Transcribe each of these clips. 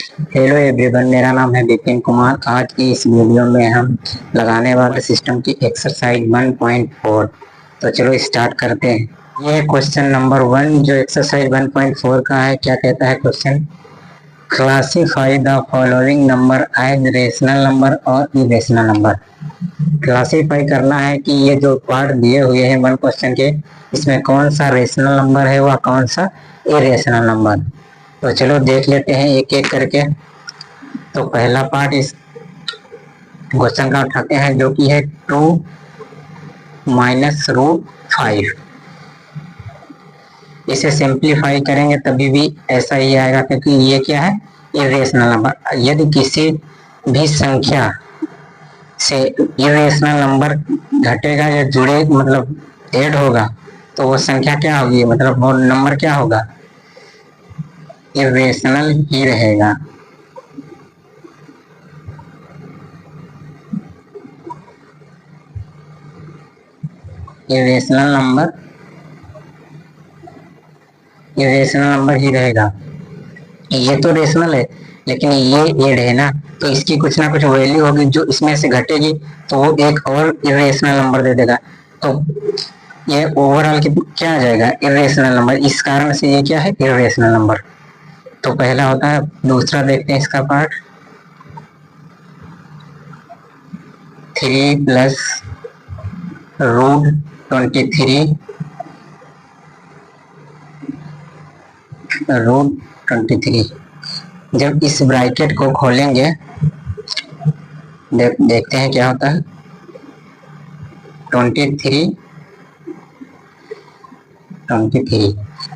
Hello everyone, मेरा नाम है विपिन कुमार। आज की इस वीडियो में हम लगाने वाले सिस्टम की एक्सरसाइज 1.4। तो चलो स्टार्ट करते हैं। ये क्वेश्चन नंबर 1 जो एक्सरसाइज 1.4 का है। क्या कहता है question? Classify the following number as rational number और इरेशनल नंबर। क्लासीफाई करना है कि ये जो पार्ट दिए हुए हैं 1 क्वेश्चन के, इसमें कौन सा रेशनल नंबर है व कौन सा इरेशनल नंबर। तो चलो देख लेते हैं एक एक करके। तो पहला पार्ट इस क्वेश्चन का उठाते हैं, जो कि है 2 माइनस रूट 5। इसे सिंप्लीफाई करेंगे तभी भी ऐसा ही आएगा, क्योंकि ये क्या है, इरेशनल नंबर। यदि किसी भी संख्या से इरेशनल नंबर घटेगा या जुड़े मतलब ऐड होगा, तो वो संख्या क्या होगी, मतलब वो नंबर क्या होगा, इरेशनल ही रहेगा। इरेशनल नंबर ही रहेगा। ये तो रेशनल है, लेकिन ये एड है ना, तो इसकी कुछ ना कुछ वैल्यू होगी जो इसमें से घटेगी, तो वो एक और इरेशनल नंबर दे देगा। तो ये ओवरऑल क्या आ जाएगा, इरेशनल नंबर। इस कारण से ये क्या है, इरेशनल नंबर। तो पहला होता है। दूसरा देखते हैं इसका पार्ट, 3 प्लस रूट 23 रूट 23। जब इस ब्रैकेट को खोलेंगे, देखते हैं क्या होता है। 23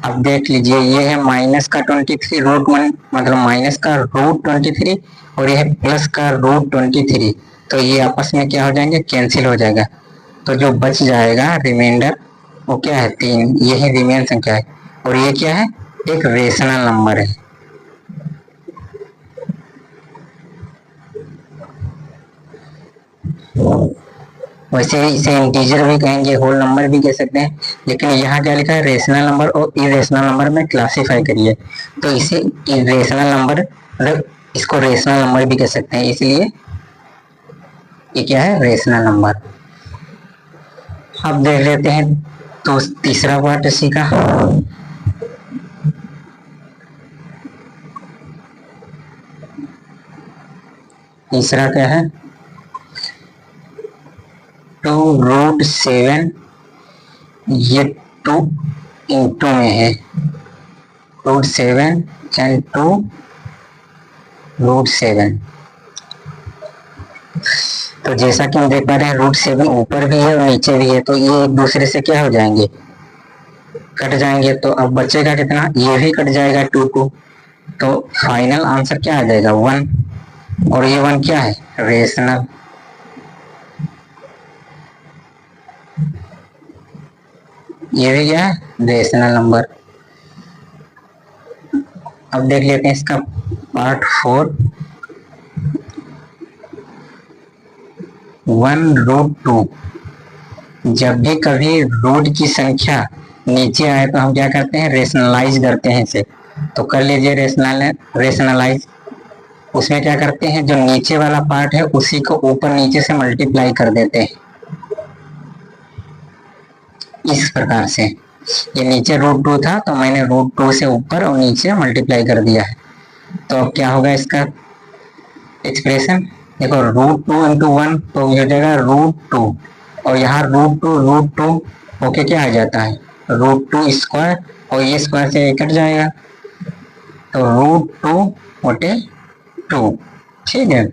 अब देख लीजिए, ये है माइनस का 23 रूट 1, मतलब माइनस का रूट 23, और ये है प्लस का रूट 23। तो ये आपस में क्या हो जाएंगे, कैंसिल हो जाएगा। तो जो बच जाएगा रिमाइंडर, वो क्या है, 3। यही रिमेन संख्या है, और ये क्या है, एक रेशनल नंबर है। वैसे इसे इंटीजर भी कहेंगे, होल नंबर भी कह सकते हैं, लेकिन यहाँ क्या लिखा है, रेशनल नंबर और इरेशनल नंबर में क्लासीफाई करिए। तो इसे इरेशनल नंबर, मतलब इसको रेशनल नंबर भी कह सकते हैं, इसलिए ये क्या है, रेशनल नंबर। अब देख लेते हैं तो तीसरा पार्ट इसी का। तीसरा क्या है, 2 रूट 7। ये 2 इंटू में है, रूट 7 एंड 2 रूट 7। तो जैसा कि हम देख पा रहे हैं, रूट 7 ऊपर भी है और नीचे भी है, तो ये एक दूसरे से क्या हो जाएंगे, कट जाएंगे। तो अब बचेगा कितना, ये भी कट जाएगा 2 तो फाइनल आंसर क्या आ जाएगा, 1। और ये 1 क्या है, रेशनल। ये भी क्या है, रेशनल नंबर। अब देख लेते हैं इसका पार्ट 4, 1 रूट 2। जब भी कभी रूट की संख्या नीचे आए तो हम क्या करते हैं, रेशनलाइज करते हैं इसे। तो कर लीजिए रेशनलाइज। उसमें क्या करते हैं, जो नीचे वाला पार्ट है उसी को ऊपर नीचे से मल्टीप्लाई कर देते हैं, इस प्रकार से। ये नीचे रूट 2 था, तो मैंने रूट 2 से ऊपर और नीचे मल्टीप्लाई कर दिया है। तो अब क्या होगा इसका एक्सप्रेशन, देखो रूट 2 इंटू 1, तो ये हो जाएगा रूट 2, और यहाँ रूट 2 ओके क्या आ जाता है, रूट 2 स्क्वायर, और ये स्क्वायर से कट जाएगा, तो रूट 2 बटे 2। ठीक है,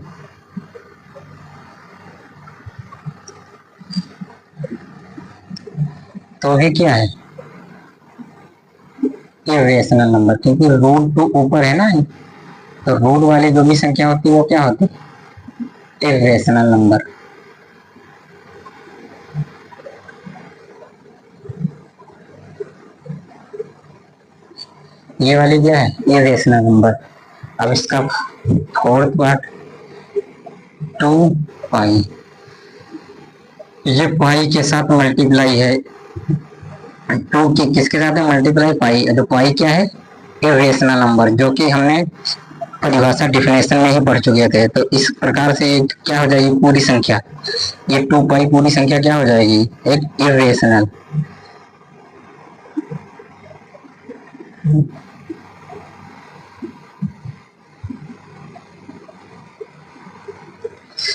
तो ये क्या है, ये रेशनल नंबर, क्योंकि रूट 2 ऊपर है ना, तो रूट वाली जो भी संख्या होती है वो क्या होती है, इरेशनल नंबर। ये वाली क्या है, इरेशनल नंबर। अब इसका फोर्थ पार्ट, 2 पाई। ये पाई के साथ मल्टीप्लाई है, 2 की किसके साथ है, मल्टीप्लाई पाई। तो पाई क्या है, इरेशनल नंबर, जो कि हमने परिभाषा डिफिनेशन में ही पढ़ चुके थे। तो इस प्रकार से क्या हो जाएगी पूरी संख्या, ये 2 पाई पूरी संख्या क्या हो जाएगी, एक इरेशनल।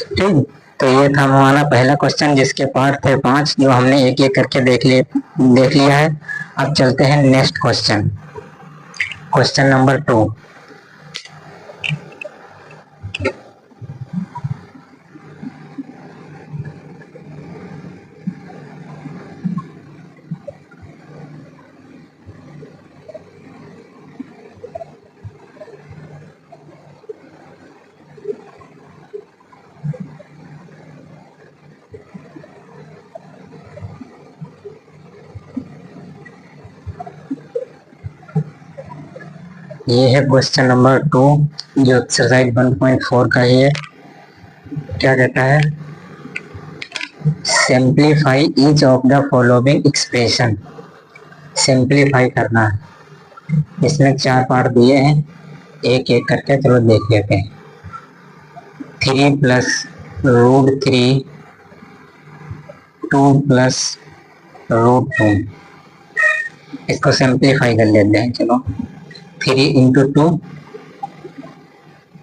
ठीक, तो ये था हमारा पहला क्वेश्चन जिसके पार्ट थे 5, जो हमने एक एक करके देख लिया है। अब चलते हैं नेक्स्ट क्वेश्चन, क्वेश्चन नंबर 2। ये है क्वेश्चन नंबर 2 जो एक्सरसाइज 1.4 का है। क्या कहता है, simplify each of the following expression. Simplify करना है, इसमें 4 पार्ट दिए हैं, एक एक करके चलो देख लेते हैं। 3 प्लस रूट 3 2 प्लस रूट 2, इसको सिंप्लीफाई कर लेते हैं। चलो 3 इंटू 2,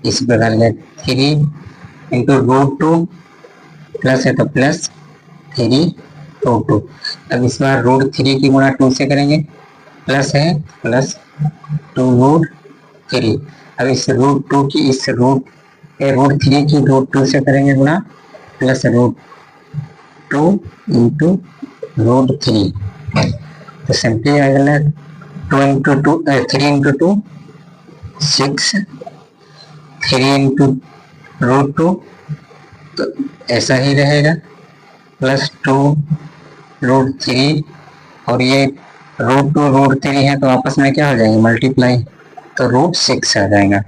इस प्रकार ले 3 इंटू रूट 2 प्लस है तो प्लस 3 रूट 2। अब इस बार रूट 3 की गुणा 2 से करेंगे, प्लस है प्लस 2 रूट 3। अब इस रूट 2 की इस रूट 3 की रूट 2 से करेंगे गुणा, प्लस रूट 2 इंटू रूट 3। तो सिंपली अगला 2 इंटू 2 3 इंटू 2 6, 3 इंटू रूट 2 तो ऐसा ही रहेगा, प्लस 2 रूट 3, और ये रूट 2 रूट 3 है तो आपस में क्या हो जाएंगे मल्टीप्लाई, तो रूट 6 आ जाएगा।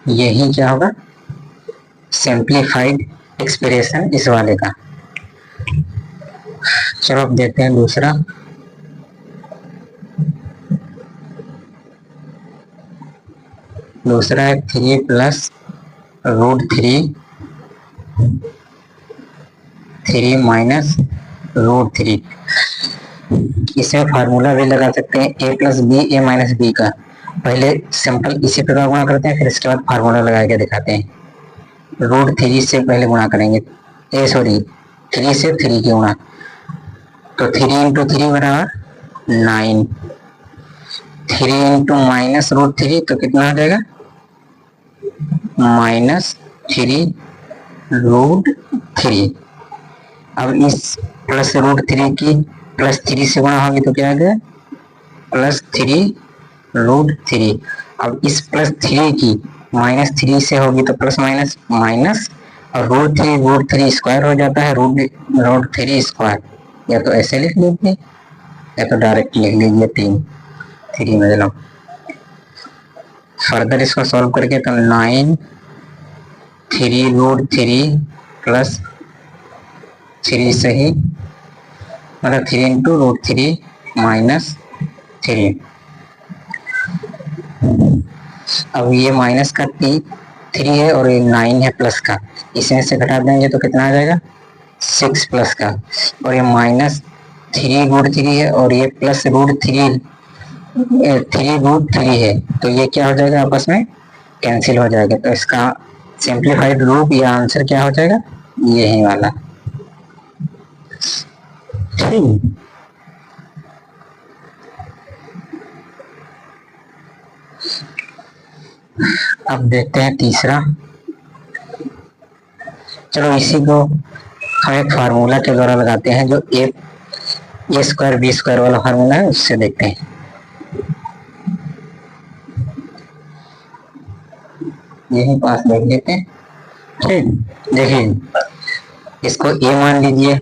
यही क्या होगा सिंप्लीफाइड एक्सप्रेशन इस वाले का। चलो अब देखते हैं दूसरा। दूसरा है 3 प्लस रूट 3 माइनस रूट 3। इसमें फार्मूला भी लगा सकते हैं a plus B A minus B का। पहले सिंपल इसी प्रकार गुणा करते हैं, फिर इसके बाद फार्मूला लगा के दिखाते हैं। रूट 3 से पहले गुणा करेंगे, 3 से 3 की गुणा, तो 3 इंटू 3 बराबर 9। 3 इंटू माइनस रूट 3 तो कितना आ जाएगा, माइनस 3 रूट 3। अब इस प्लस रूट 3 की प्लस 3 से गुणा होगी तो क्या आ गया, प्लस 3 रूट 3। अब इस प्लस 3 की माइनस 3 से होगी तो प्लस माइनस माइनस, और रूट 3 स्क्वायर हो जाता है, रूट 3 स्क्वायर। या तो ऐसे लिख लीजिए या तो डायरेक्ट लिख लीजिए 3 में चलो। फर्दर इसको सॉल्व करके तो 9 3 रूट 3 प्लस 3 से ही मतलब 3 इंटू रूट 3 माइनस 3। अब ये माइनस का 3 है और ये 9 है प्लस का, इसमें से घटा देंगे तो कितना आ जाएगा 6 प्लस का, और ये माइनस 3 रूट 3 है और ये प्लस रूट 3 रूट 3 है, तो ये क्या हो जाएगा आपस में कैंसिल हो जाएगा। तो इसका सिंप्लीफाइड रूप या आंसर क्या हो जाएगा, यही वाला। ठीक, अब देखते हैं तीसरा। चलो इसी को हम एक फार्मूला के द्वारा लगाते हैं, जो ए स्क्वायर बी स्क्वायर वाला फार्मूला है, उससे देखते हैं। यही पास देख लेते हैं। ठीक, देखिए इसको ए मान लीजिए,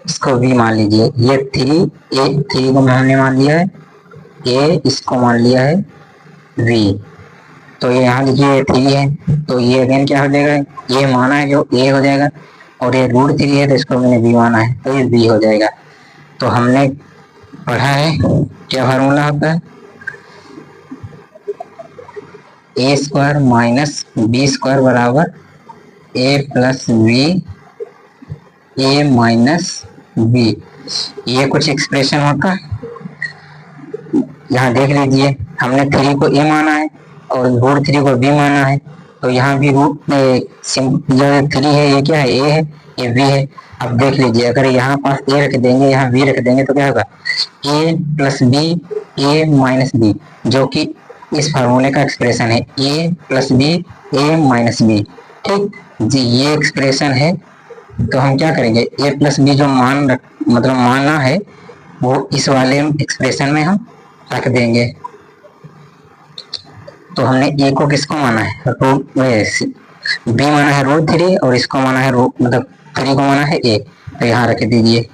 इसको बी मान लीजिए। ये 3 को हमने मान लिया है ए, इसको मान लिया है बी, तो ये यहाँ लीजिए 3 है, तो ये अगेन क्या हो जाएगा, ये माना है जो ए हो जाएगा, और ये रूट 3 है तो इसको मैंने बी माना है तो ये बी हो जाएगा। तो हमने पढ़ा है क्या फार्मूला होता है, A square minus B square बराबर ए plus B A minus B, ये कुछ एक्सप्रेशन होता है। यहाँ देख लीजिए, हमने 3 को ए माना है और रूट 3 को बी माना है, तो यहाँ भी रूट जो 3 है ये क्या है, ए है, ये बी है। अब देख लीजिए, अगर यहाँ पास ए रख देंगे, यहाँ बी रख देंगे तो क्या होगा, ए plus B A minus B, जो कि इस फार्मूले का एक्सप्रेशन है, ए plus B A minus B. ठीक जी, ये एक्सप्रेशन है। तो हम क्या करेंगे, ए प्लस बी जो मतलब माना है वो इस वाले एक्सप्रेशन में हम रख देंगे। तो हमने ए को किसको माना है, रूट बी माना है रूट 3 और इसको माना है रूट मतलब 3 को माना है ए, तो यहाँ रख दीजिए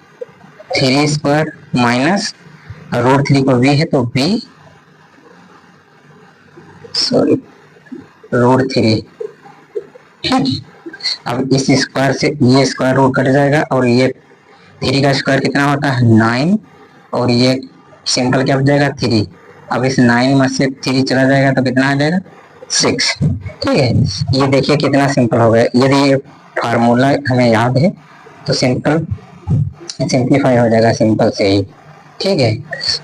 3 स्क्वायर माइनस रूट 3 को बी है तो बी सॉरी रूट 3। अब इस स्क्वायर से ये स्क्वायर रूट कट जाएगा और ये 3 का स्क्वायर कितना होता है 9 और ये सिंपल क्या बच जाएगा 3। अब इस 9 में से 3 चला जाएगा तो कितना आ जाएगा 6। ठीक है, ये देखिए कितना सिंपल हो गया। यदि ये फार्मूला हमें याद है तो सिंप्लीफाई हो जाएगा सिंपल से ही। ठीक है,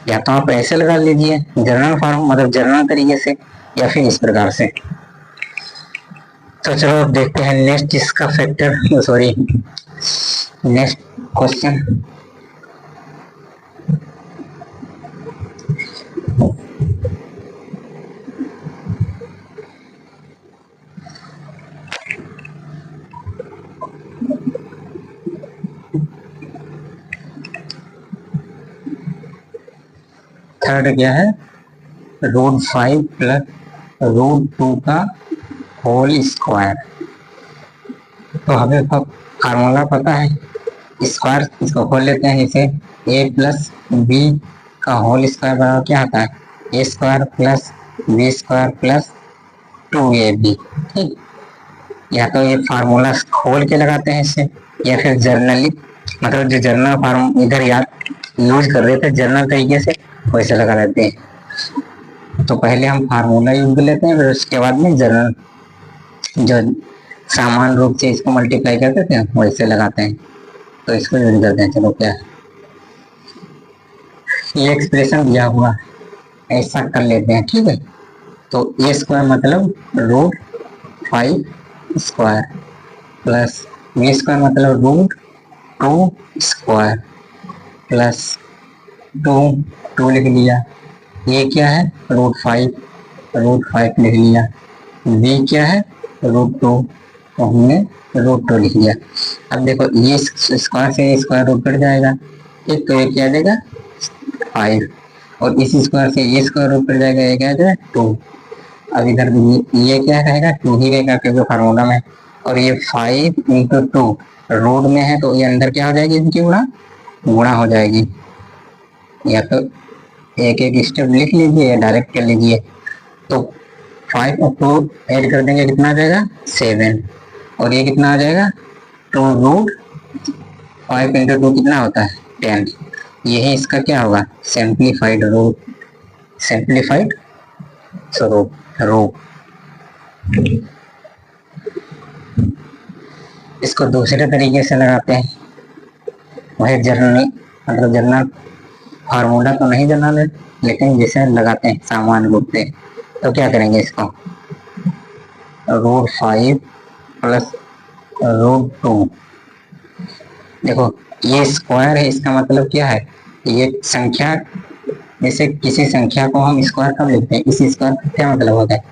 या तो आप ऐसे लगा लीजिए जनरल फॉर्म मतलब जनरल तरीके से, या फिर इस प्रकार से। तो चलो अब देखते हैं नेक्स्ट इसका factor sorry next question. Third क्या है, रूट 5 प्लस रूट 2 का होल स्क्वायर। तो हमें फार्मूला पता है, स्क्वायर इसको खोल लेते हैं, इसे ए प्लस बी का होल स्क्वायर बराबर क्या आता है, A square plus B square plus 2ab। ठीक, या तो ये फार्मूला खोल के लगाते हैं इससे, या फिर जर्नली मतलब जो जर्नल फार्म इधर याद यूज कर रहे थे जर्नल तरीके से वैसे लगा लेते हैं। तो पहले हम फार्मूला यूज कर लेते हैं, फिर उसके बाद में जर्नल जो सामान्य रूप से इसको मल्टीप्लाई करते थे वैसे लगाते हैं, तो इसको यूज करते हैं। चलो क्या ये एक्सप्रेशन दिया हुआ ऐसा कर लेते हैं। ठीक है, तो ए स्क्वायर मतलब root 5 square plus B square मतलब रूट 2 स्क्वायर प्लस 2 लिख लिया, ये क्या है रूट 5 लिख लिया, बी क्या है रूट 2 तो हमने रूट 2 लिख लिया। अब देखो ये स्क्वायर से स्क्वायर रूट कट जाएगा, ठीक, तो ये क्या आ जाएगा 5 और इस स्क्वायर से ये स्क्वायर रूट कट जाएगा, ये क्या आ जाएगा 2। अब इधर ये क्या रहेगा 2 ही रहेगा क्योंकि फार्मूला में, और ये 5 इंटू 2 रूट में है तो ये अंदर क्या हो जाएगी, इनकी गुणा हो जाएगी। या तो एक एक स्टेप लिख लीजिए या डायरेक्ट कर लीजिए। तो 5 और 2 ऐड कर देंगे, कितना आ जाएगा 7 और ये कितना आ जाएगा 2 रूट 5 इंटू 2 कितना होता है 10। यही इसका क्या होगा सिंप्लीफाइड रूट। इसको दूसरे तरीके से लगाते हैं, वही जर्नल फार्मूला तो नहीं जानना है, लेकिन जिसे लगाते हैं सामान्य रूप से। तो क्या करेंगे, इसको रूट 5 प्लस रूट 2, देखो ये स्क्वायर है, इसका मतलब क्या है, ये संख्या जैसे किसी संख्या को हम स्क्वायर कब लिखते हैं, इस स्क्वायर का क्या मतलब होता है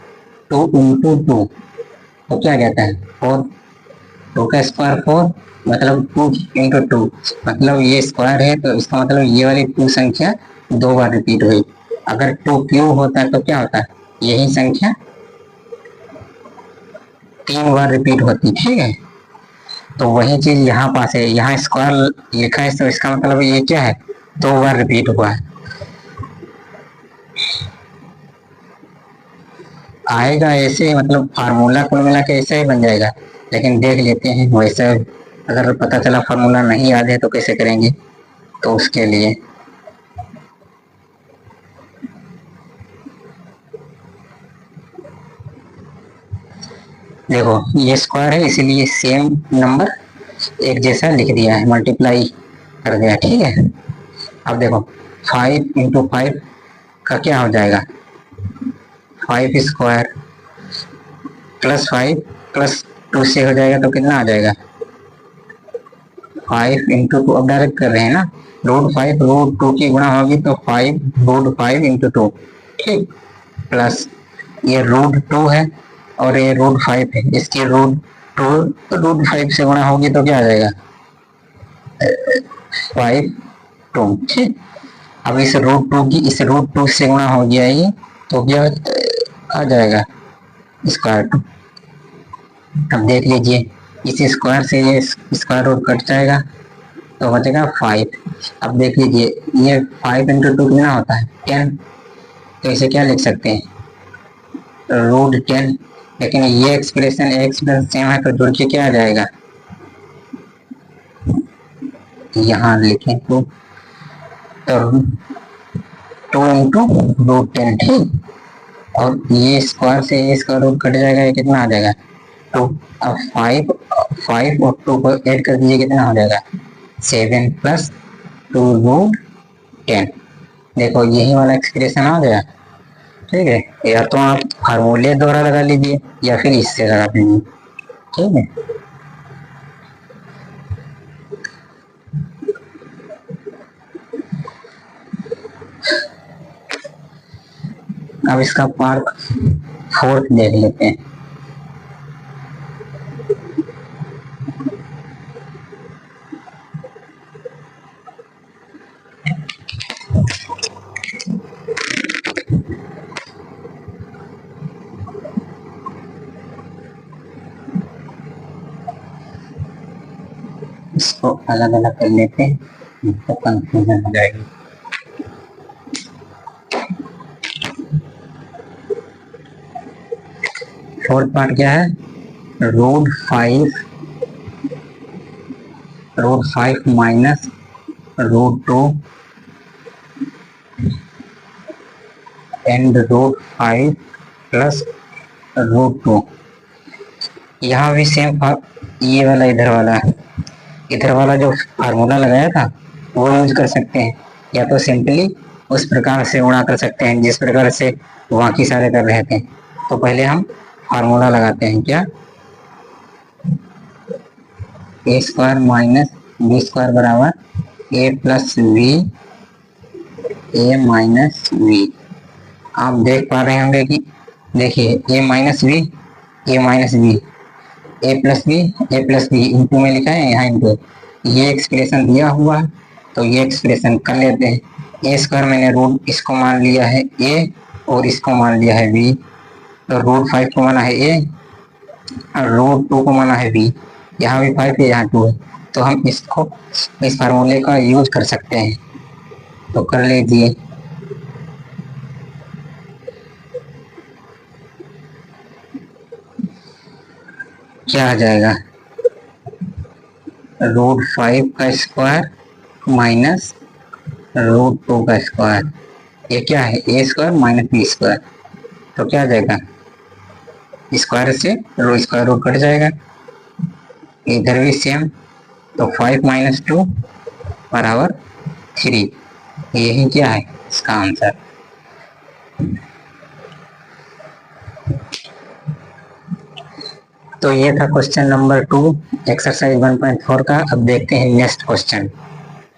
2 इंटू 2, तो क्या कहता है 4, 2 का स्क्वायर 4 मतलब 2 इंटू 2, मतलब ये स्क्वायर है तो इसका मतलब ये वाली 2 संख्या 2 बार रिपीट हुई। अगर 2 क्यूब होता है तो क्या होता है, यही संख्या 3 बार रिपीट होती। ठीक है, तो वही चीज यहाँ पास है, यहाँ स्क्वायर लिखा है तो इसका मतलब ये क्या है 2 बार रिपीट हुआ है। आएगा ऐसे, मतलब फार्मूला कुल मिला के ऐसा ही बन जाएगा, लेकिन देख लेते हैं वैसे। अगर पता चला फार्मूला नहीं याद है तो कैसे करेंगे, तो उसके लिए देखो ये स्क्वायर है इसीलिए सेम नंबर एक जैसा लिख दिया है, मल्टीप्लाई कर दिया, ठीक है। अब देखो 5 × 5 का क्या हो जाएगा, 5² +5 +2 से हो जाएगा तो कितना आ जाएगा 5 × 2। अब डायरेक्ट कर रहे हैं ना, √5 √2 की गुणा होगी तो 5 √5 × 2, ठीक, प्लस ये √2 है और ये √5 है, इसकी √5 से गुणा होगी तो क्या आ जाएगा 5 2, ठीक। अब इस √2 की इस √2 से गुणा हो जाएगी तो क्या आ जाएगा √2। अब देख लीजिए इस स्क्वायर से ये स्क्वायर रूट कट जाएगा तो बचेगा 5। अब देख लीजिए ये 5 × 2 कितना होता है 10, तो इसे क्या लिख सकते हैं √10। लेकिन ये एक्सप्रेशन सेम है तो जुड़ के क्या आ जाएगा, यहाँ लिखें तो 2 × √10, ठीक। और ये स्क्वायर से ये स्क्वायर रूट कट जाएगा, ये कितना आ जाएगा 2। अब 5 और 2 को ऐड कर दीजिए, कितना हो जाएगा 7 + 2√10। देखो यही वाला एक्सप्रेशन आ गया, ठीक है। या तो आप फार्मूले द्वारा लगा लीजिए या फिर इससे लगा दीजिए, ठीक है। अब इसका पार्ट 4 देख लेते हैं। इसको अलग अलग कर लेते हैं तो कंफ्यूजन हो जाएगी। फोर्थ पार्ट क्या है, √5 माइनस √2 एंड √5 प्लस √2। यहाँ भी सेम ये वाला इधर वाला जो फार्मूला लगाया था वो यूज कर सकते हैं, या तो सिंपली उस प्रकार से गुणा कर सकते हैं जिस प्रकार से बाकी सारे कर रहे थे। तो पहले हम फार्मूला लगाते हैं, क्या a² माइनस b² बराबर a + v a - v। आप देख पा रहे होंगे कि देखिए a - v a + v into में लिखा है, यहाँ इंटू ये एक्सप्रेशन दिया हुआ है तो ये एक्सप्रेशन कर लेते हैं। a² मैंने रूट इसको मान लिया है a और इसको मान लिया है v, तो √5 को माना है a और √2 को माना है v। यहाँ भी 5 है यहाँ 2 है, तो हम इसको इस फार्मूले का यूज कर सकते हैं, तो कर लीजिए। क्या आ जाएगा √5 का स्क्वायर माइनस √2 का स्क्वायर, ये क्या है a² माइनस b², तो क्या आ जाएगा स्क्वायर से स्क्वायर रूट कट जाएगा, इधर भी सेम, तो 5 - 2 बराबर 3। यही क्या है इसका आंसर। तो ये था क्वेश्चन नंबर 2 एक्सरसाइज 1.4 का। अब देखते हैं नेक्स्ट क्वेश्चन।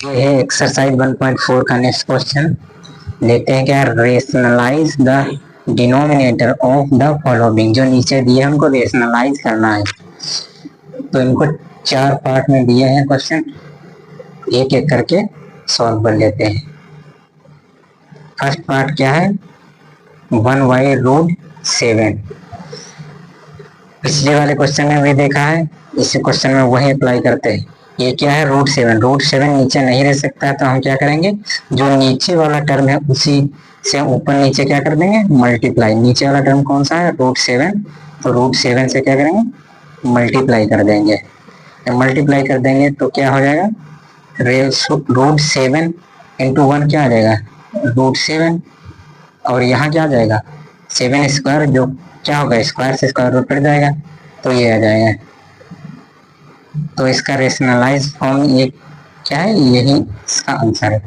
ये है एक्सरसाइज 1.4 का नेक्स्ट क्वेश्चन। लेते हैं क्या, rationalise the denominator of the following. जो नीचे दिए हमको रेशनलाइज करना है, तो इनको 4 पार्ट में दिए हैं क्वेश्चन, एक एक करके सॉल्व कर लेते हैं। फर्स्ट पार्ट क्या है, 1/√7। पिछले वाले क्वेश्चन में भी देखा है, इस क्वेश्चन में वही अप्लाई करते हैं। ये क्या है √7, √7 नीचे नहीं रह सकता है, तो हम क्या करेंगे, जो नीचे वाला टर्म है उसी से ऊपर नीचे क्या कर देंगे मल्टीप्लाई। नीचे वाला टर्म कौन सा है √7, तो √7 से क्या करेंगे मल्टीप्लाई कर देंगे। जब मल्टीप्लाई कर देंगे तो क्या हो जाएगा, √7 × 1 क्या आ जाएगा √7, और यहाँ क्या आ जाएगा 7², जो क्या होगा स्क्वायर से स्क्वायर रूट कट जाएगा, तो ये आ जाएगा। तो इसका रेशनलाइज फॉर्म ये क्या है, यही इसका आंसर है।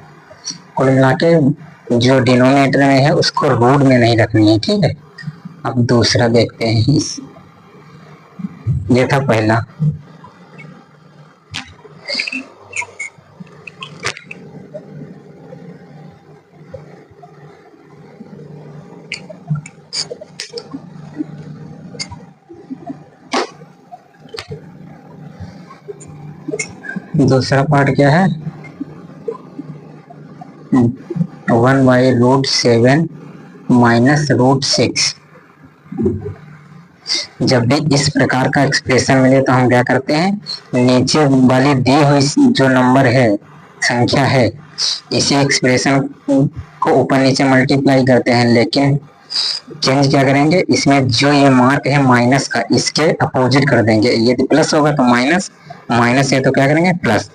कुल मिला के जो डिनोमिनेटर में है उसको रूट में नहीं रखनी है, ठीक है। अब दूसरा देखते हैं। ये था पहला। दूसरा पार्ट क्या है, 1/√7 माइनस √6। जब भी इस प्रकार का एक्सप्रेशन मिले तो हम क्या करते हैं, नीचे वाली दी हुई जो नंबर है, संख्या है, इसी एक्सप्रेशन को ऊपर नीचे मल्टीप्लाई करते हैं। लेकिन चेंज क्या करेंगे, इसमें जो ये मार्क है माइनस का, इसके अपोजिट कर देंगे। यदि प्लस होगा तो माइनस, माइनस है तो क्या करेंगे, प्लस।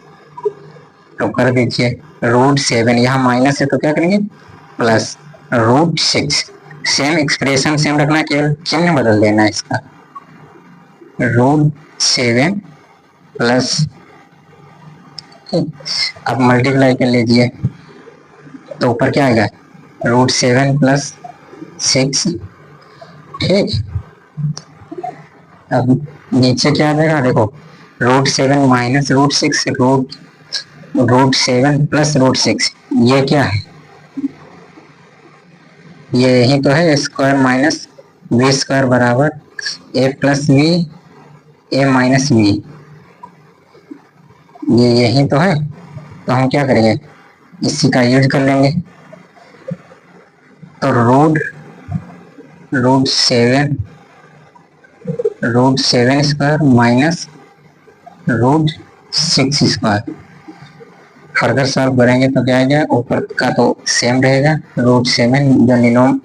तो कर दीजिए √7, यहाँ माइनस है तो क्या करेंगे, प्लस √6। सेम एक्सप्रेशन सेम रखना, केवल चिन्ह बदल देना है इसका। √7 प्लस, अब मल्टीप्लाई कर लीजिए तो ऊपर क्या आएगा, √7 प्लस 6, ठीक। अब नीचे क्या आ जाएगा, देखो √7 माइनस √6, √7 प्लस √6, ये क्या है, ये यही तो है, स्क्वायर माइनस बी स्क्वायर बराबर ए plus B, A minus B, ये यही तो है। तो हम क्या करेंगे, इसी का यूज कर लेंगे। तो √7 square minus √6 square, further solve करेंगे तो क्या आएगा, ऊपर का तो सेम रहेगा, √7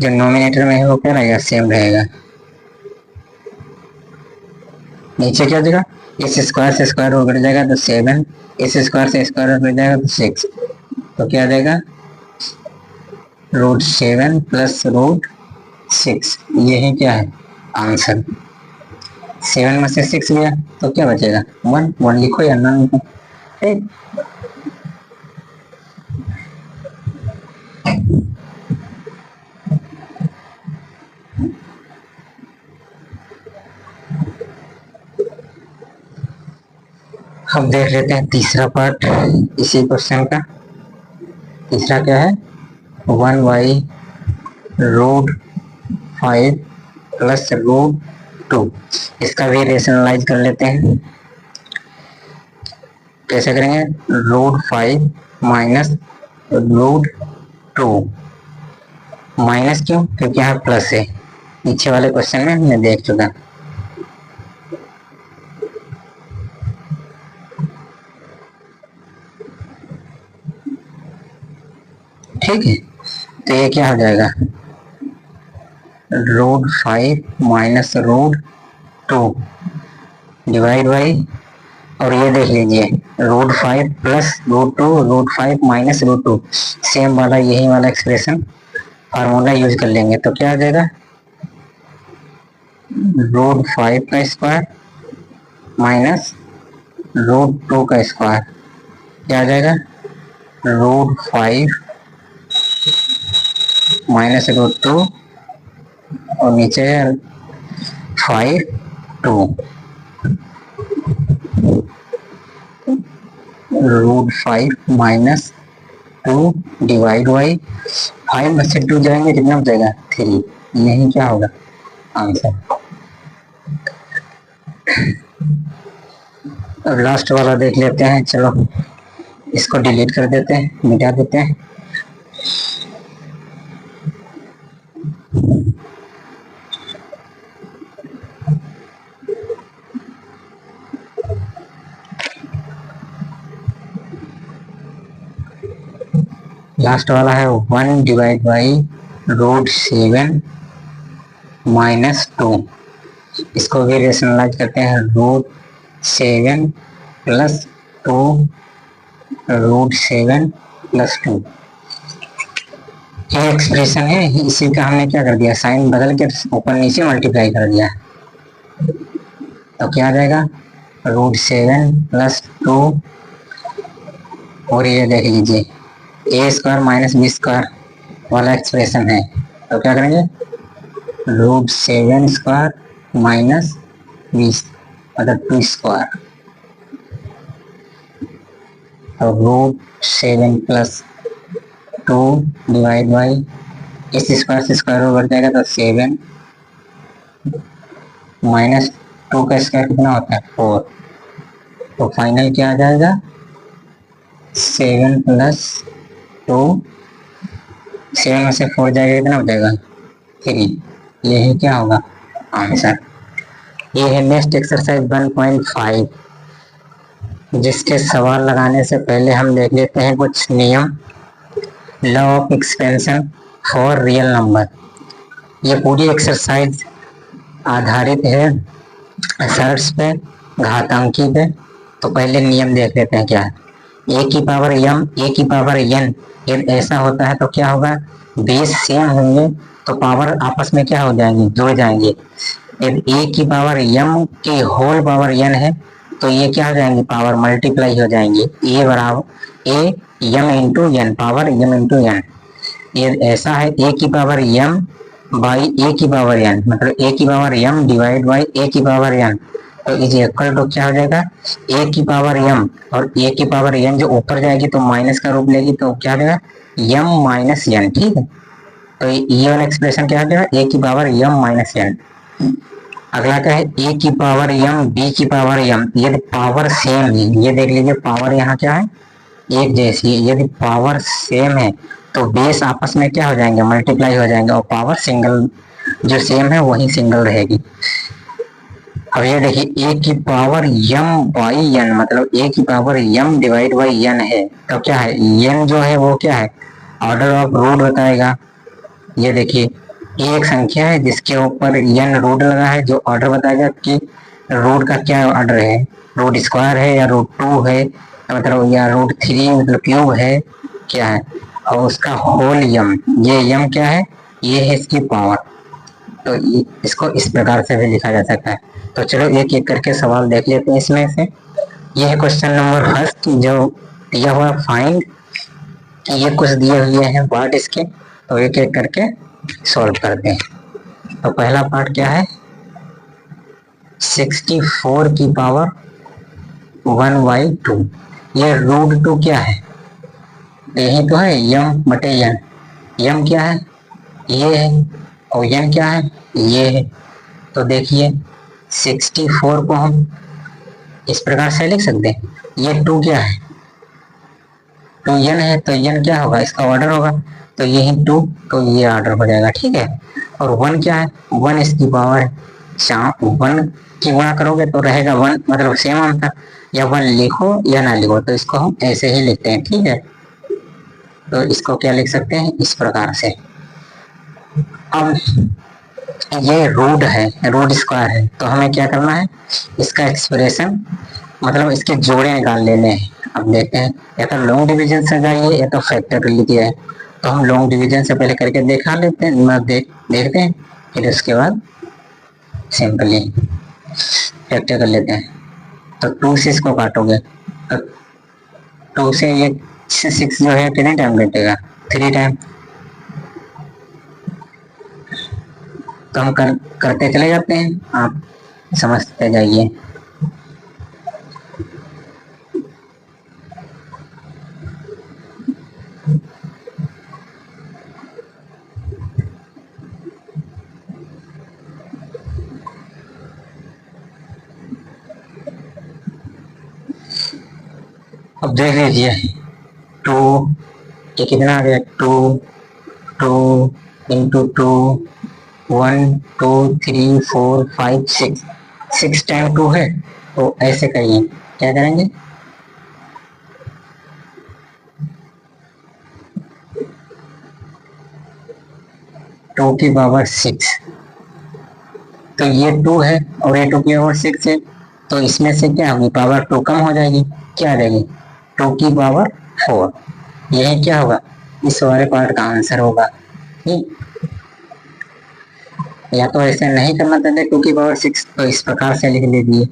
जो नोमिनेटर में है वो क्या रहेगा, सेम रहेगा। नीचे क्या देगा, इस स्क्वायर से स्क्वायर हो जाएगा तो 7, इस स्क्वायर से स्क्वायर हो जाएगा तो 6, तो क्या देगा, √7 प्लस √6, यही क्या है आंसर। 7 में से 6 गया तो क्या बचेगा, 1 लिखो या नन लिखो, ठीक। अब देख लेते हैं तीसरा पार्ट इसी क्वेश्चन का। तीसरा क्या है, 1/√5 प्लस √2। इसका भी रेशनलाइज कर लेते हैं। कैसे करेंगे, √5 माइनस √2, माइनस क्यों, क्योंकि यहाँ प्लस है, पीछे वाले क्वेश्चन में हमने देख चुका। ठीक है, तो ये क्या हो जाएगा, √5 माइनस √2 डिवाइड बाई, और ये देख लीजिए √5 प्लस √2, √5 माइनस √2, सेम वाला यही वाला एक्सप्रेशन फार्मूला यूज कर लेंगे तो क्या आ जाएगा, √5 का स्क्वायर माइनस √2 का स्क्वायर, क्या आ जाएगा, √5 माइनस √2 और नीचे 5 2, √5 माइनस 2 डिवाइड बाई 5 में से 2 जाएंगे, कितना बचेगा, 3, यही क्या होगा आंसर। अब लास्ट वाला देख लेते हैं, चलो इसको डिलीट कर देते हैं, मिटा देते हैं। लास्ट वाला है 1 डिवाइड बाई √7 माइनस 2। इसको भी रेशनलाइज करते हैं, √7 प्लस 2, √7 प्लस 2, ये एक्सप्रेशन है, इसी का हमने क्या कर दिया, साइन बदल के ऊपर नीचे मल्टीप्लाई कर दिया। तो क्या आ जाएगा, √7 + 2, और ये देख लीजिए a² - b² वाला एक्सप्रेशन है। तो क्या करेंगे, √7² - 20 मतलब 2², तो √7 + 2 डिवाइड बाई इस स्क्वायर से स्क्वायर में बढ़ जाएगा, तो 7 - 2 का स्क्वायर कितना होता है, 4। तो फाइनल क्या आ जाएगा, 7 + 2, 7 में से 4 जाएगा, कितना हो जाएगा, 3। ये है क्या होगा आंसर। ये है नेक्स्ट एक्सरसाइज 1.5, जिसके सवाल लगाने से पहले हम देख लेते हैं कुछ नियम। Law of expansion for real number. ये पूरी एक्सरसाइज आधारित है सर्ट्स पे, घातांकी पे। तो पहले नियम देख लेते हैं क्या है। a की पावर m, a की पावर n, यदि ऐसा होता है तो क्या होगा, बेस सेम होंगे तो पावर आपस में क्या हो जाएंगे, जुड़ जाएंगे। यदि a की पावर m की होल पावर n है तो ये क्या हो जाएंगे, पावर मल्टीप्लाई हो जाएंगे, a बराबर a m into n, power m into n। ये ऐसा है a की पावर m बाई a की पावर n, मतलब a की power m divide by a की पावर n, तो इज इक्वल टू क्या हो जाएगा, a की पावर m और a की पावर n जो ऊपर जाएगी तो माइनस का रूप लेगी, तो क्या हो जाएगा m - n। ठीक है, तो ये वाला एक्सप्रेशन क्या हो जाएगा, a की पावर m - n। अगला क्या है, a की पावर m b की पावर m, यदि पावर सेम है, ये देख लीजिए पावर यहाँ क्या है, एक जैसी है। यदि पावर सेम है तो बेस आपस में क्या हो जाएंगे, मल्टीप्लाई हो जाएंगे, और पावर सिंगल जो सेम है वही सिंगल रहेगी। अब ये देखिए a की पावर m बाई n, मतलब a की power m divide by n है, तो क्या है, n जो है वो क्या है, ऑर्डर ऑफ रूट बताएगा। ये देखिए एक संख्या है जिसके ऊपर n रूट लगा है, जो ऑर्डर बताएगा कि रूट का क्या ऑर्डर है, रूट स्क्वायर है या √2 है, मतलब या √3 मतलब क्यूब है, क्या है, और उसका होल m, ये m क्या है, ये है इसकी पावर। तो इसको इस प्रकार से भी लिखा जा सकता है। तो चलो एक एक करके सवाल देख लेते हैं इसमें से। यह है क्वेश्चन नंबर फर्स्ट जो दिया हुआ फाइंड, ये कुछ दिए हुए हैं पार्ट इसके, तो एक एक करके सॉल्व करते हैं। तो पहला पार्ट क्या है, 64 की पावर 1/2, ये √2 क्या है, यही तो है m बटे n। m क्या है, ये है, और n क्या है, ये है। तो देखिए 64 को हम इस प्रकार से लिख सकते हैं, ये 2 क्या है, 2n है, तो n क्या होगा, इसका ऑर्डर होगा, तो यही 2, तो ये ऑर्डर हो जाएगा। ठीक है, और 1 क्या है, 1 इसकी पावर 1 की गुणा करोगे तो रहेगा 1, मतलब सेम आंसर, या 1 लिखो या ना लिखो, तो इसको हम ऐसे ही लिखते हैं। ठीक है, तो इसको क्या लिख सकते हैं, इस प्रकार से। अब ये रूट है, रूट स्क्वायर है, तो हमें क्या करना है, इसका एक्सप्रेशन मतलब इसके जोड़े निकाल लेने हैं। अब देखते हैं, या तो लॉन्ग डिवीजन से जाइए या तो फैक्टरियलिटी है, तो हम लॉन्ग डिवीजन से पहले करके देखा लेते हैं, देखते हैं, फिर उसके बाद सिंपली फैक्टर कर लेते हैं। तो 2 से इसको काटोगे तो 2 से ये 6 जो है कितने टाइम कटेगा, 3 टाइम। तो हम करते चले जाते हैं, आप समझते जाइए। अब देख लीजिए 2, ये कितना आ गया, 2 इंटू 2, 1 2 3 4 5 6, 6 टाइम 2 है, तो ऐसे करिए, क्या करेंगे, टू की पावर 6, तो ये 2 है और ये 2 की पावर 6 है, तो इसमें से क्या होगी, पावर 2 कम हो जाएगी, क्या आ जाएगी, 2 की पावर 4। यही क्या होगा, इस वाले पार्ट का आंसर होगा। ठीक, या तो ऐसे नहीं करना चाहते 2 की पावर 6 तो इस प्रकार से लिख लीजिए,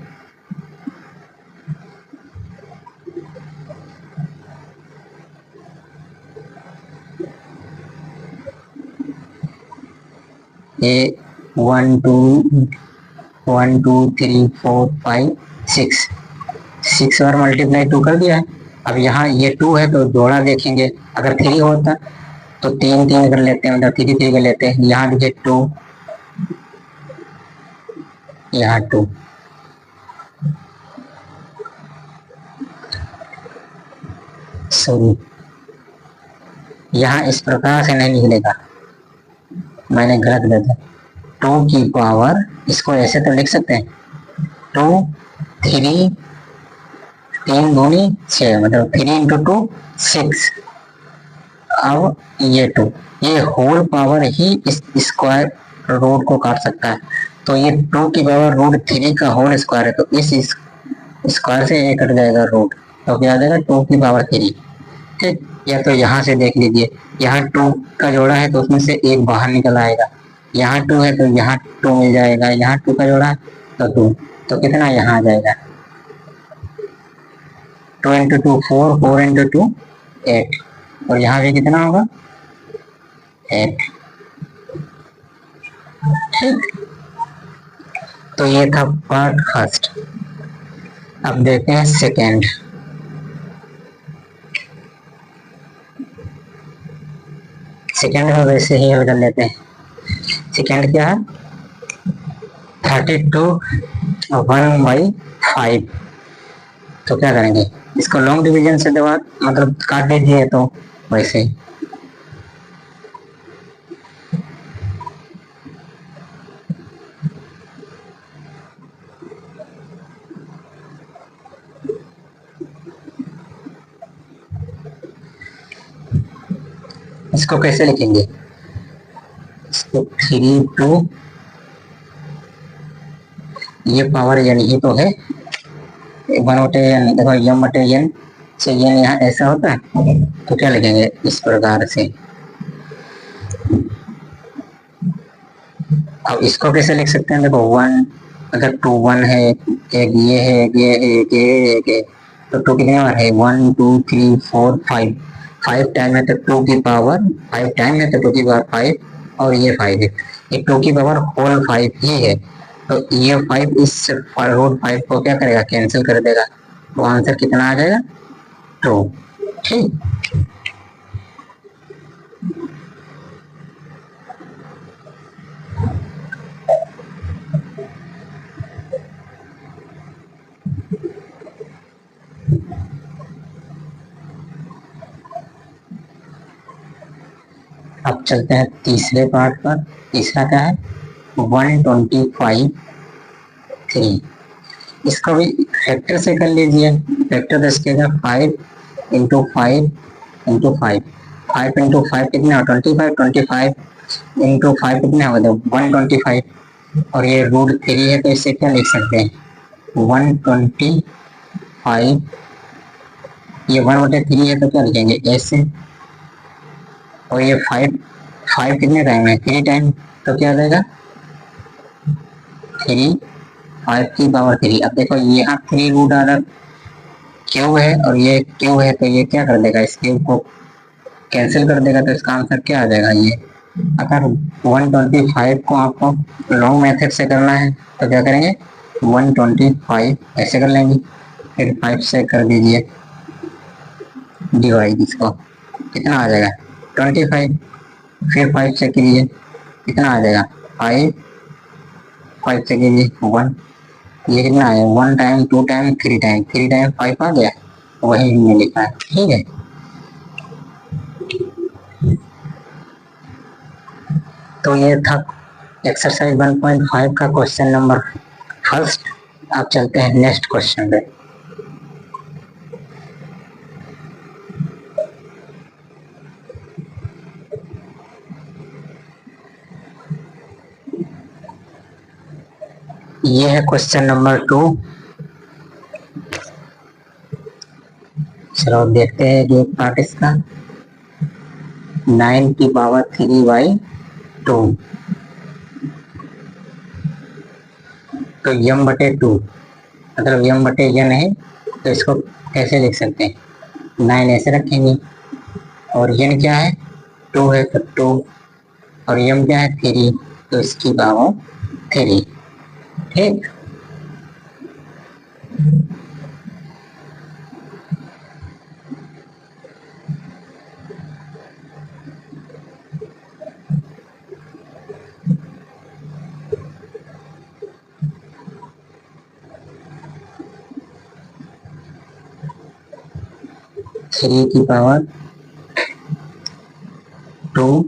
ये 1 2 3 4 5 6 6 बार मल्टीप्लाई 2 कर दिया है। अब यहाँ ये 2 है तो जोड़ा देखेंगे, अगर 3 होता तो 3 3 कर लेते हैं, मतलब 3 3 कर लेते हैं। यहाँ देखिए 2, यहाँ 2, सॉरी यहाँ इस प्रकार से नहीं निकलेगा, मैंने गलत लिखा था। 2 की पावर, इसको ऐसे तो लिख सकते हैं 2 3 3 दूनी 6, मतलब 3 इंटू 2 6। अब ये 2, ये होल पावर ही इस स्क्वायर रूट को काट सकता है, तो ये 2 की पावर √3 का होल स्क्वायर है, तो इस स्क्वायर से ये कट जाएगा रूट, तो क्या आ जाएगा 2 की पावर 3। ठीक, या तो यहाँ से देख लीजिए, यहाँ 2 का जोड़ा है तो उसमें से एक बाहर निकल आएगा, यहाँ 2 है तो यहाँ 2 मिल जाएगा, यहाँ 2 का जोड़ा तो 2, तो कितना यहाँ आ जाएगा 2 इंटू 2 4, 4 इंटू 2 8, और यहाँ भी कितना होगा 8। ठीक, तो ये था पार्ट फर्स्ट। अब देखते हैं सेकेंड। सेकेंड में वैसे ही हल कर लेते हैं। सेकेंड क्या है 32 1/5, तो क्या करेंगे इसको लॉन्ग डिवीजन से दबा मतलब काट दीजिए, तो वैसे ही इसको कैसे लिखेंगे, इसको 3 2, ये पावर एन ही तो है 1/n, देखो m/n से n यहाँ ऐसा होता है, तो क्या लिखेंगे इस प्रकार से। अब इसको कैसे लिख सकते हैं, देखो 1, अगर 2 1 है, एक ये है, एक ये है, एक ये, एक ये, तो 2 कितने बार है 1 2 3 4 5, 5 टाइम है तो 2 की पावर 5 टाइम है तो 2 की पावर 5, और ये 5 है, ये 2 की पावर होल 5 ही है, तो ये 5 इस √5 को क्या करेगा कैंसिल कर देगा, तो आंसर कितना आ जाएगा 2। ठीक, अब चलते हैं तीसरे पार्ट पर। तीसरा क्या है 125 3, इसको भी फैक्टर से कर लीजिए, फैक्टर दसकेगा 5 इंटू 5 इंटू 5, 5 इंटू 5 कितना 25, 25 इंटू 5 कितना होगा 125, और ये √3 है तो इससे क्या लिख सकते हैं 125, ये 1/3 है तो क्या लिखेंगे ऐसे, और ये 5 कितने टाइम है 3 टाइम, तो क्या आ जाएगा 3 5 की पावर 3। अब देखो यहाँ 3 रूट ऑर्डर क्यूब है और ये क्यूब है, तो ये क्या कर देगा इस क्यूब को कैंसिल कर देगा, तो इसका आंसर क्या आ जाएगा ये। अगर 125 को आपको लॉन्ग मेथड से करना है तो क्या करेंगे 125 ऐसे कर लेंगे, फिर 5 से कर दीजिए डिवाइड, इसको कितना आ जाएगा 25, फिर 5 से कीजिए कितना आ जाएगा 5, 5 से कीजिए 1, ये कितना है 1 टाइम 2 टाइम 3 टाइम 3 टाइम 5 आ गया, वही हमने लिखा है। ठीक है, तो ये था एक्सरसाइज 1.5 का क्वेश्चन नंबर फर्स्ट। आप चलते हैं नेक्स्ट क्वेश्चन पे। ये है क्वेश्चन नंबर 2। चलो देखते हैं जो पार्ट इसका 9 की पावर 3/2, तो यम बटे टू, मतलब यम बटे यन है, तो इसको कैसे लिख सकते हैं, 9 ऐसे रखेंगे, और यन क्या है, 2 है तो 2, और यम क्या है 3, तो इसकी पावर 3। ठीक, थ्री की पावर 2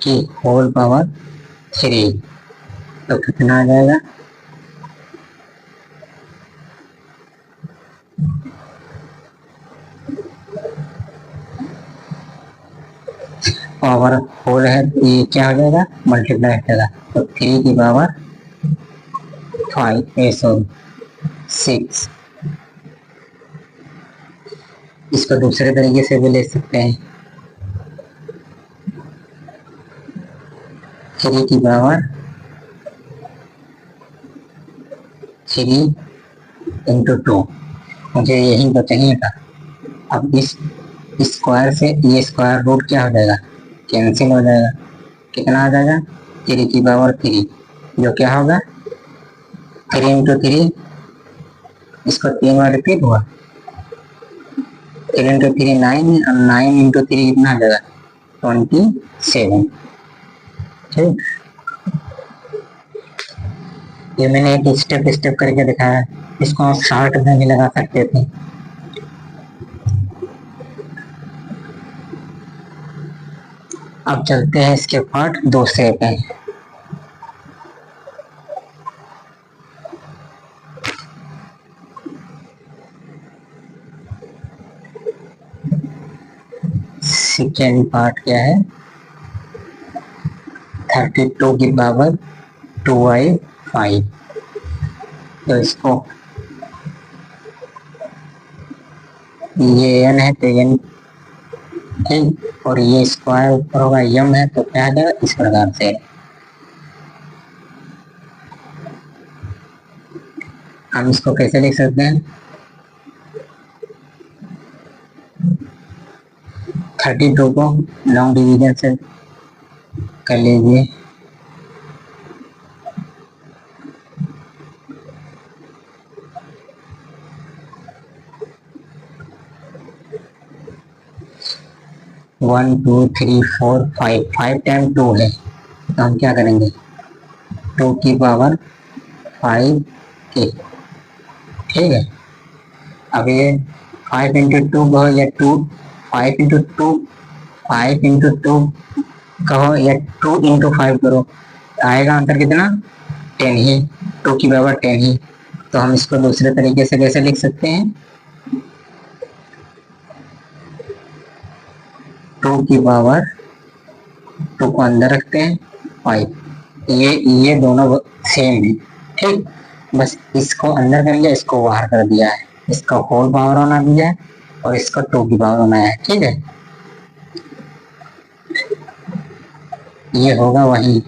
की होल पावर 3, तो कितना आ जाएगा, पावर होल है तो ये क्या हो जाएगा, मल्टीप्लाई हो जाएगा, तो 3 की पावर 5 6। इसको दूसरे तरीके से भी ले सकते हैं, 3 की पावर 3 इंटू 2, मुझे यही तो चाहिए था। अब इस स्क्वायर से ये स्क्वायर रूट क्या हो जाएगा, कैंसिल हो जाएगा, कितना आ जाएगा, 3 की पावर 3, जो क्या होगा 3 इंटू 3, इसको 3 बार रिपीट हुआ, 3 इंटू 3 9 है, और 9 इंटू 3 कितना आ जाएगा 27। ठीक, ये मैंने एक स्टेप स्टेप करके दिखाया, इसको आप शॉर्ट में भी लगा सकते थे। अब चलते हैं इसके पार्ट दूसरे पे। सेकेंड पार्ट क्या है, 32 की पावर 2i5, तो इसको ये n है तो n, ठीक, और ये स्क्वायर ऊपर होगा यम है, तो क्या आ जाएगा इस प्रकार से। हम इसको कैसे लिख सकते हैं, 32 को लॉन्ग डिवीजन से कर लीजिए, one two three four five, 5 time 2 है, तो हम क्या करेंगे 2 की पावर 5 के, ठीक है। अब ये 5 इंटू 2 कहो या 2, 5 इंटू 2, 5 इंटू 2 कहो या 2 इंटू 5 करो, आएगा आंसर कितना 10 ही, 2 की पावर 10 ही। तो हम इसको दूसरे तरीके से कैसे लिख सकते हैं, 2 की पावर 2 को अंदर रखते हैं 5, ये दोनों सेम है, ठीक, बस इसको अंदर कर लिया, इसको बाहर कर दिया है, इसका होल पावर होना दिया है और इसका 2 की पावर होना है, ठीक है। ये होगा वही,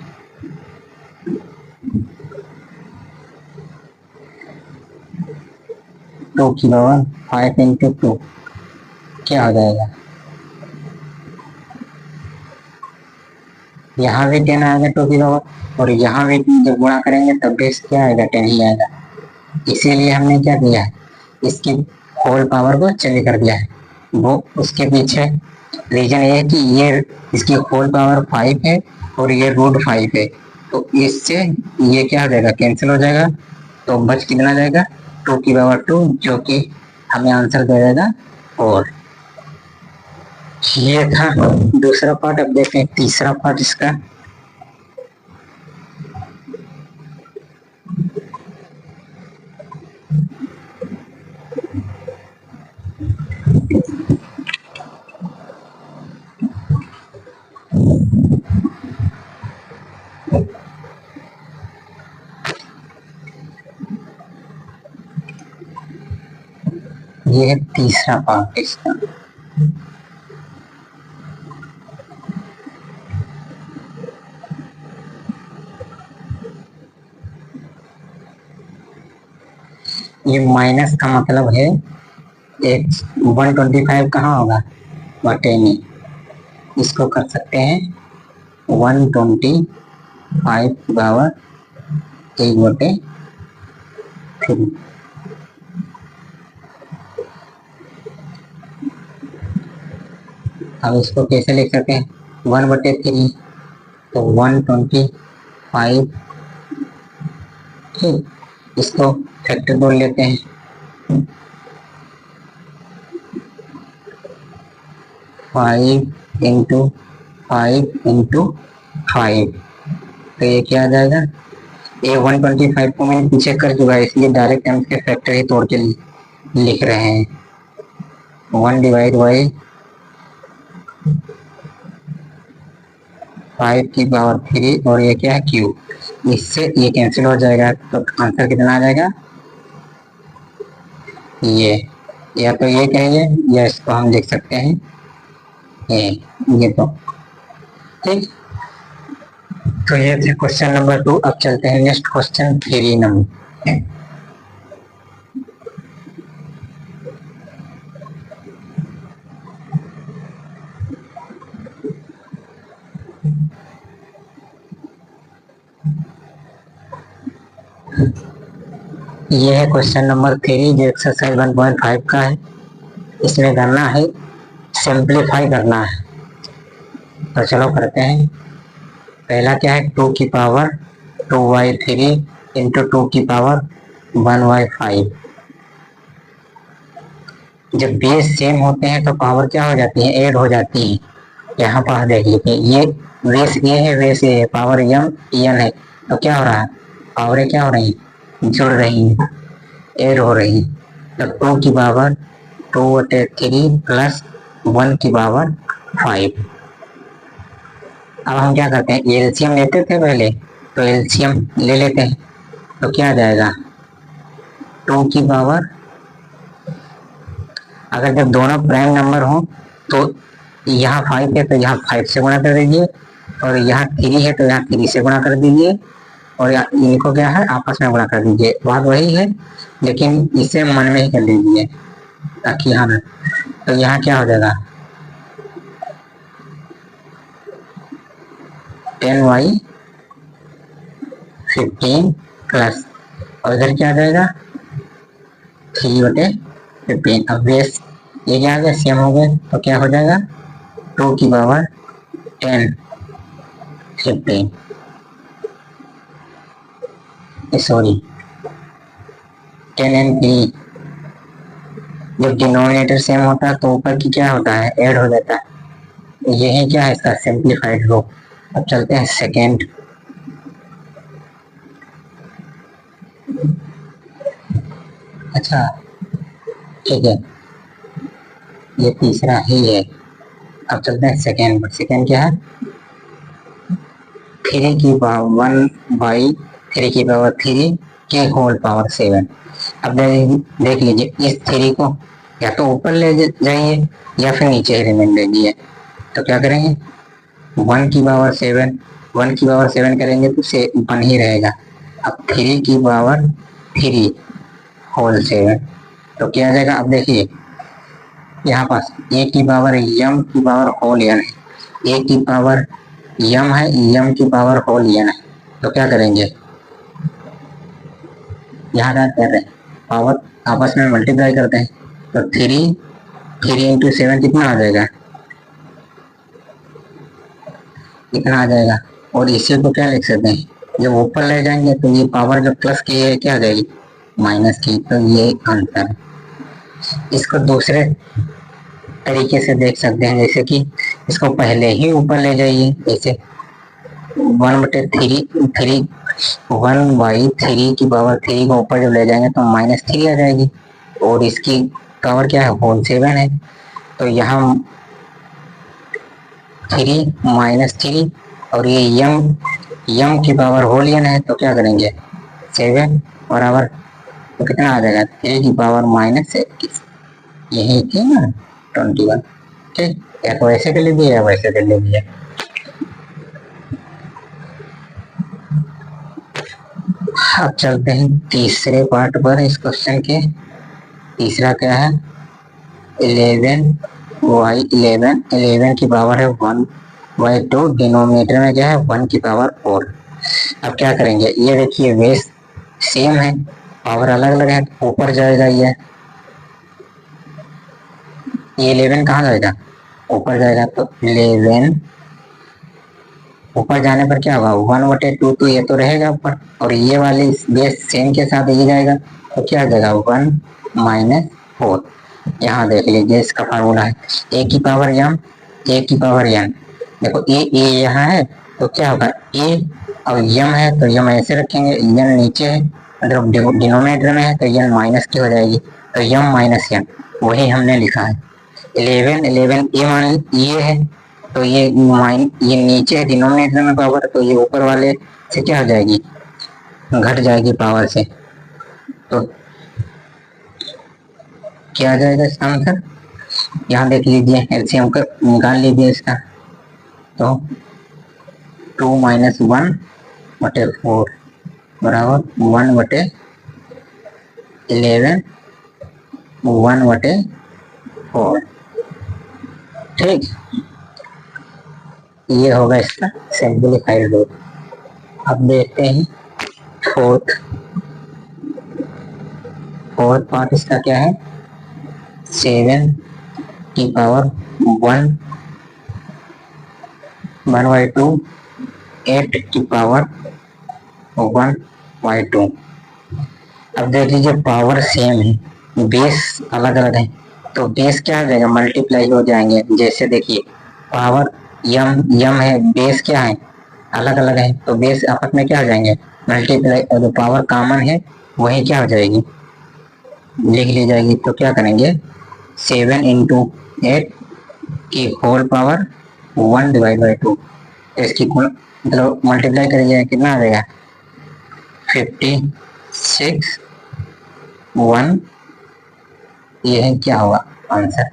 टू की पावर 5 इंटू 2 क्या हो जाएगा, यहाँ भी 10 आएगा 2 की पावर, और यहाँ भी जब गुणा करेंगे तब भी क्या आएगा 10 ही आएगा। इसीलिए हमने क्या किया है, इसकी होल पावर को चेंज कर दिया है, वो उसके पीछे रीजन ये है कि ये इसकी होल पावर 5 है और ये रूट 5 है, तो इससे ये क्या हो जाएगा कैंसिल हो जाएगा, तो बच कितना जाएगा 2 की पावर 2, जो कि हमें आंसर दे देगा 4। ये था दूसरा पार्ट। अब देखते हैं तीसरा पार्ट इसका। ये है तीसरा पार्ट इसका। ये माइनस का मतलब है एक 125 कहाँ होगा, बटे में। इसको कर सकते हैं 125 बराबर 1/3। अब इसको कैसे लिख सकते हैं, 1/3 तो 125। ठीक, इसको फैक्टर बोल लेते हैं। 5 इंटू 5 तो ये क्या आ जाएगा, ये 125 को मैंने पीछे कर चुका है, इसलिए डायरेक्ट हम इसके फैक्टर ही तोड़ के लिख रहे हैं। 1/5 और ये क्या है क्यूब, इससे ये कैंसिल हो जाएगा, तो आंसर कितना आ जाएगा, ये, या तो ये कहेंगे या इसको हम देख सकते हैं ये तो। ठीक, तो ये थे क्वेश्चन नंबर 2। अब चलते हैं नेक्स्ट क्वेश्चन 3 नंबर। ये है क्वेश्चन नंबर 3 जो एक्सरसाइज 1.5 का है। इसमें करना है, सिंप्लीफाई करना है, तो चलो करते हैं। पहला क्या है, 2 की पावर 2/3 इंटू 2 की पावर 1/5। जब बेस सेम होते हैं तो पावर क्या हो जाती है, ऐड हो जाती है। यहाँ पर देख लीजिए, ये बेस ए है, बेस ए है, पावर एन है, तो क्या हो रहा है, पावरें क्या हो रही है, जुड़ रही है, ऐड हो रही है। तो 2 की पावर 2/3 प्लस 1 की पावर 5। अब हम क्या करते हैं, एलसीएम लेते थे पहले, तो एलसीएम ले लेते हैं, तो क्या आ जाएगा 2 की पावर, अगर जब दोनों प्राइम नंबर हो तो यहाँ 5 है तो यहाँ 5 से गुणा कर दीजिए, और यहाँ 3 है तो यहाँ 3 से गुणा कर दीजिए, और इनको क्या है आपस में गुणा कर दीजिए। बात वही है, लेकिन इसे मन में ही कर लीजिए ताकि यहाँ, तो यहाँ क्या हो जाएगा 10/15 प्लस, और इधर क्या आ जाएगा 3/15। अब बेस ये क्या आ गया, सेम हो गए, तो क्या हो जाएगा 2 की पावर 10/15, सॉरी 10 and 3। जब डिनोमिनेटर सेम होता है तो ऊपर की क्या होता है, ऐड हो जाता है। ये है क्या है इसका सिंप्लीफाइड रूप। अब चलते हैं सेकेंड। अच्छा ठीक है, ये तीसरा ही है। अब चलते हैं सेकेंड पर। सेकेंड क्या है, 3 की पावर 1/3 की पावर 3 के होल पावर 7। अब देख लीजिए, इस 3 को या तो ऊपर ले जाइए या फिर नीचे ही रिमाइंडर दीजिए। तो क्या करेंगे 1 की पावर 7, 1 की पावर 7 करेंगे तो 1 ही रहेगा। अब 3 की पावर 3 होल 7 तो क्या आ जाएगा, अब देखिए यहाँ पास a की पावर m की पावर होल n है, a की पावर m है, m की पावर होल n है, तो क्या करेंगे यहाँ क्या कर रहे हैं, पावर आपस में मल्टीप्लाई करते हैं, तो 3 इंटू 7 कितना आ जाएगा, इतना आ जाएगा। और इसी को क्या लिख सकते हैं, जब ऊपर ले जाएंगे तो ये पावर जो प्लस की है क्या आ जाएगी, माइनस की, तो ये आंसर है। इसको दूसरे तरीके से देख सकते हैं, जैसे कि इसको पहले ही ऊपर ले जाइए, जैसे 1/3 की पावर 3 को ऊपर जब ले जाएंगे तो -3 आ जाएगी, और इसकी पावर क्या है होल 7 है, तो यहाँ 3 -3 और ये m की पावर होल n है, तो क्या करेंगे 7 बराबर, तो कितना आ जाएगा 3 की पावर -21, यही थी ना 21। ठीक, या तो ऐसे कर लीजिए या वैसे कर लीजिए। अब चलते हैं तीसरे पार्ट पर इस क्वेश्चन के। तीसरा क्या है, 11 की पावर है 1/2, डिनोमिनेटर में क्या है 1 की पावर 4। अब क्या करेंगे, ये देखिए बेस सेम है, पावर अलग अलग है, ऊपर जाएगा ये 11 कहाँ जाएगा, ऊपर जाएगा। तो 11 ऊपर जाने पर क्या होगा 1/2, तो ये तो रहेगा ऊपर, और ये वाली बेस सेम के साथ ये जाएगा, तो क्या आ जाएगा 1 - 4। यहाँ देख लीजिए इसका फार्मूला है a की पावर m, a की पावर n। देखो a यहाँ है तो क्या होगा a, और m है तो m ऐसे रखेंगे, n नीचे है मतलब डिनोमिनेटर में है तो n माइनस की हो जाएगी, तो m - n वही हमने लिखा है। 11 a मान ये है तो ये नीचे है डिनोमिनेटर में पावर, तो ये ऊपर वाले से क्या हो जाएगी, घट जाएगी पावर से, तो क्या आ जाएगा इसका आंसर। यहाँ देख लीजिए एलसीएम का निकाल लीजिए इसका, तो 2 - 1/4 बराबर 1/11 1/4। ठीक, ये होगा इसका सिंपलीफाइड रूट। अब देखते हैं फोर्थ पार्ट इसका क्या है, 7 की पावर 1/2, 8 की पावर 1/2। अब देख लीजिए पावर सेम है, बेस अलग अलग है, तो बेस क्या हो जाएगा, मल्टीप्लाई हो जाएंगे। जैसे देखिए पावर यम है, बेस क्या है अलग अलग है, तो बेस आपस में क्या हो जाएंगे मल्टीप्लाई, और जो पावर कॉमन है वही क्या हो जाएगी लिख ली जाएगी। तो क्या करेंगे 7 × 8 की होल पावर 1/2, इसकी मतलब मल्टीप्लाई करिए कितना आ जाएगा 56 1, ये है क्या होगा आंसर।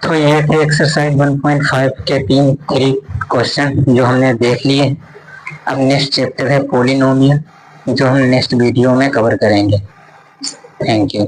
तो ये थे एक्सरसाइज 1.5 के 3 क्वेश्चन जो हमने देख लिए। अब नेक्स्ट चैप्टर है पॉलिनोमियल, जो हम नेक्स्ट वीडियो में कवर करेंगे। Thank you.